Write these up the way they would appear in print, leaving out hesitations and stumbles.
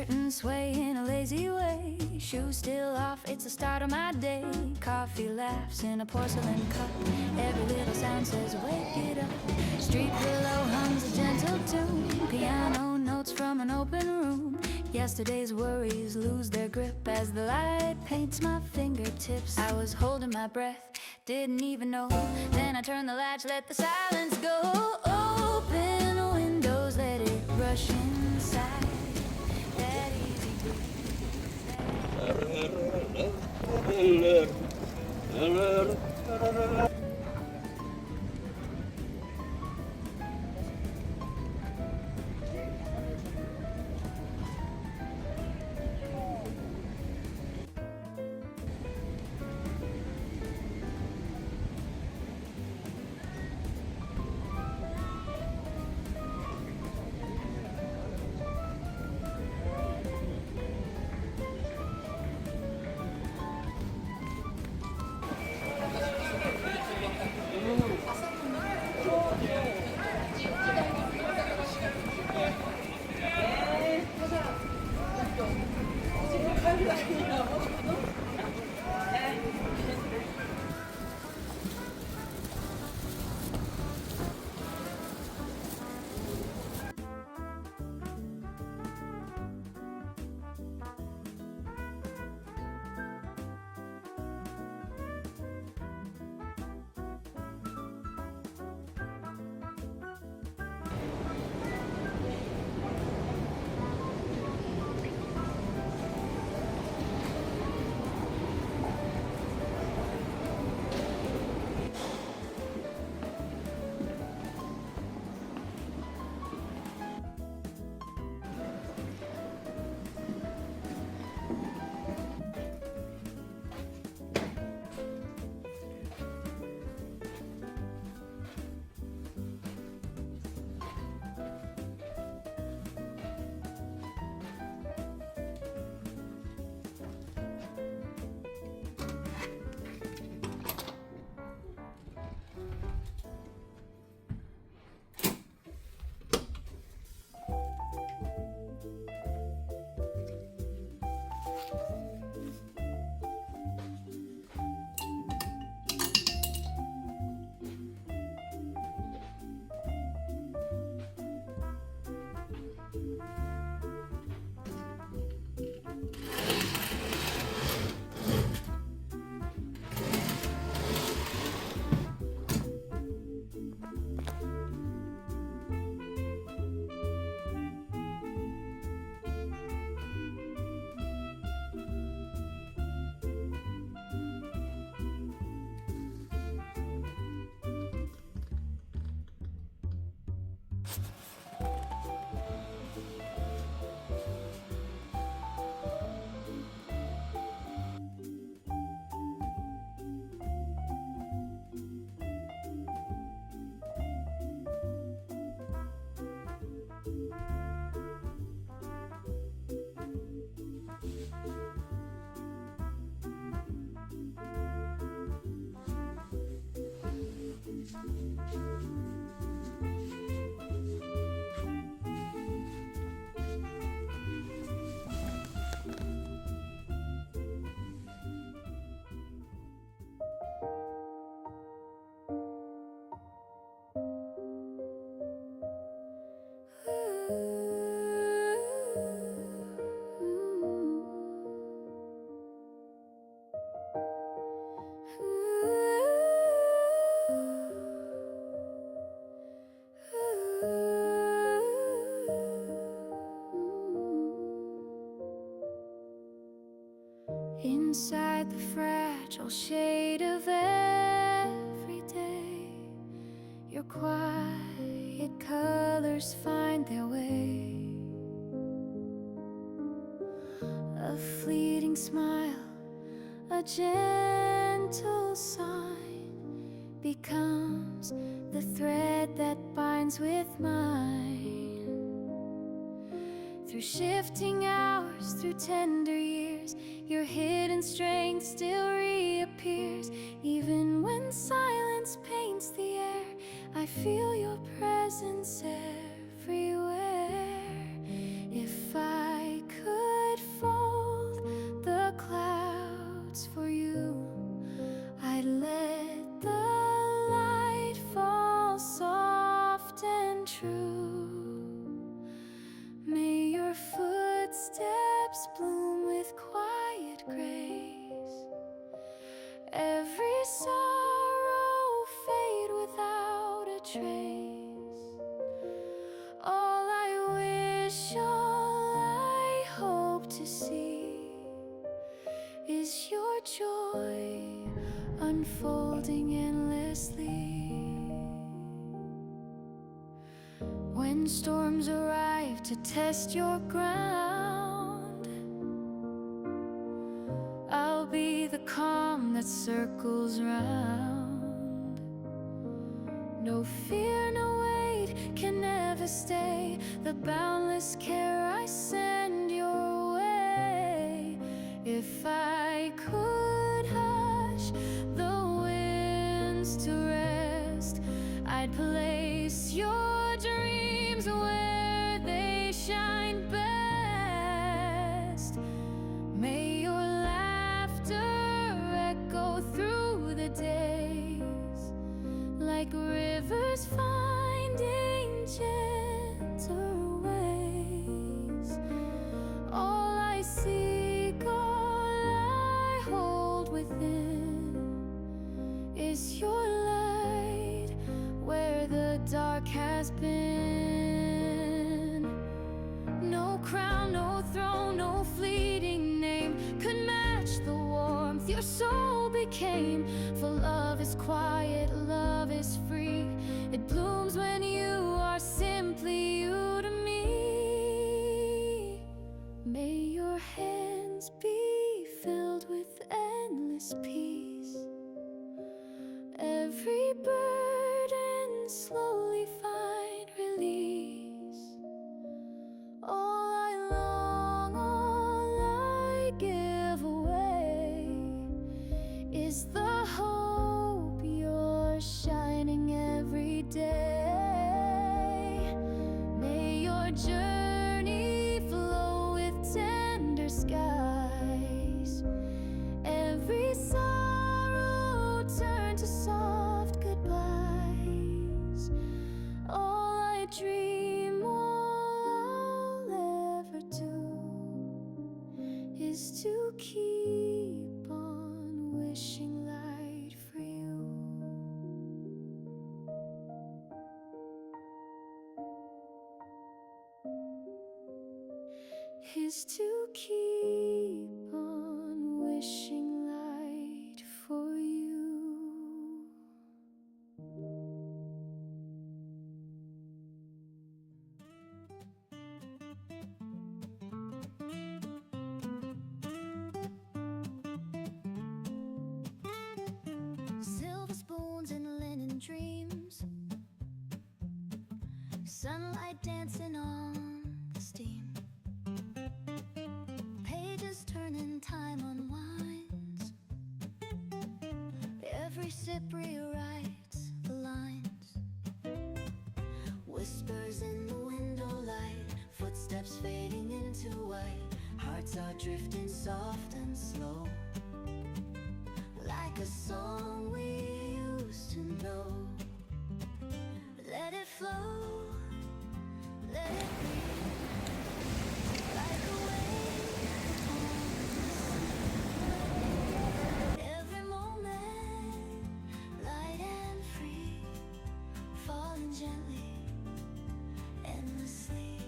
curtains sway in a lazy way. Shoes still off, it's the start of my day. Coffee laughs in a porcelain cup. Every little sound says wake it up. Street below hums a gentle tune. Piano notes from an open room. Yesterday's worries lose their grip as the light paints my fingertips. I was holding my breath, didn't even know. Then I turned the latch, let the silence go. Open windows, let it rush inside. That easy breeze. Inside the fragile shade of every day, your quiet colors find their way. A fleeting smile, a gentle sign, becomes the thread that binds with mine. Through shifting hours, through tender years, your hidden strength still reappears. Even when silence paints the air, I feel your presence everywhere. If I could trace. All I wish, all I hope to see is your joy unfolding endlessly. When storms arrive to test your ground, I'll be the calm that circles round. No fear, no weight can ever stay the boundless care I send your way. If I could hush the winds to rest, I'd place your dreams where they shine best. May your laughter echo through the days like rivers finding gentle ways. All I seek, all I hold within is your light where the dark has been. No crown, no throne, no fleeting name could match the warmth your soul became. For love is quiet, love is free. It blooms when you are simply you to me. May your hands be filled with endless peace. Every burden slowly find release. All I long, all I give away is the hope you're shining every day. May your journey flow with tender skies. Every sorrow turn to soft goodbyes. All I dream, all I'll ever do is to keep on wishing light for you. Is to keep on wishing light for you. Silver spoons and linen dreams, sunlight dancing on the steam. Pages turning, time unwinds. Every sip rewrites the lines. Whispers in the window light, footsteps fading into white. Hearts are drifting soft and slow, like a song we used to know. Let it flow, let it be, like a wave on the sea. Every moment, light and free, falling gently, endlessly.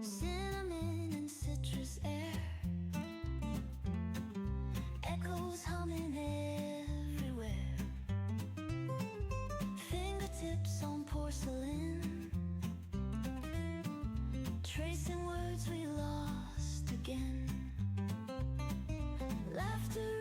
Cinnamon and citrus air, echoes humming everywhere. Fingertips on porcelain, tracing words we lost again. Laughter